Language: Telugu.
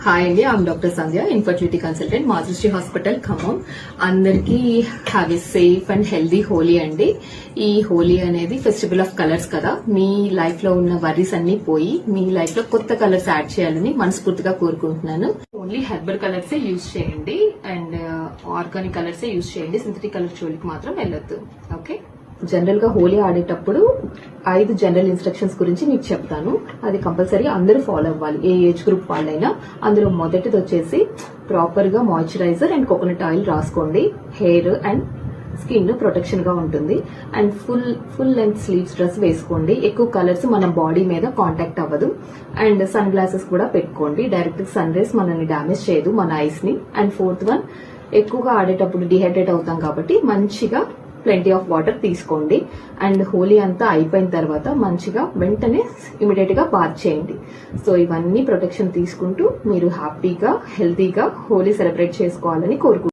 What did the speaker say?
హాయ్ అండి, I am doctor Sandhya, infertility consultant, Matrusri hospital Khammam. అందరికీ have a safe and healthy Holi అండి. ఈ హోలీ అనేది ఫెస్టివల్ ఆఫ్ కలర్స్ కదా. మీ లైఫ్ లో ఉన్న వర్రీస్ అన్ని పోయి మీ లైఫ్ లో కొత్త కలర్స్ యాడ్ చేయాలని మనస్ఫూర్తిగా కోరుకుంటున్నాను. ఓన్లీ హెర్బల్ కలర్సే యూజ్ చేయండి అండ్ ఆర్గానిక్ కలర్సే యూజ్ చేయండి. సింథటిక్ కలర్ జోలికి మాత్రం వెళ్ళొద్దు. ఓకే. జనరల్ గా హోలీ ఆడేటప్పుడు 5 జనరల్ ఇన్స్ట్రక్షన్స్ గురించి మీకు చెప్తాను. అది కంపల్సరీ అందరూ ఫాలో అవ్వాలి, ఏ ఏజ్ గ్రూప్ వాళ్ళైనా. అందులో మొదటిది వచ్చేసి ప్రాపర్ గా మాయిశ్చరైజర్ అండ్ కోకోనట్ ఆయిల్ రాసుకోండి. హెయిర్ అండ్ స్కిన్ ప్రొటెక్షన్ గా ఉంటుంది. And full length sleeves dress వేసుకోండి. ఎక్కువ కలర్స్ మన బాడీ మీద కాంటాక్ట్ అవ్వదు. అండ్ సన్ గ్లాసెస్ కూడా పెట్టుకోండి. డైరెక్ట్ సన్ రేస్ మనల్ని డామేజ్ చేయదు, మన ఐస్ ని. అండ్ 4th వన్, ఎక్కువగా ఆడేటప్పుడు డిహైడ్రేట్ అవుతాం కాబట్టి మంచిగా ప్లెంటీ ఆఫ్ వాటర్ తీసుకోండి. అండ్ హోలీ అంతా అయిపోయిన తర్వాత మంచిగా వెంటనే ఇమీడియట్ గా బాత్ చేయండి. సో ఇవన్నీ ప్రొటెక్షన్ తీసుకుంటూ మీరు హ్యాపీగా హెల్తీగా హోలీ సెలబ్రేట్ చేసుకోవాలని కోరుకుంటున్నాను.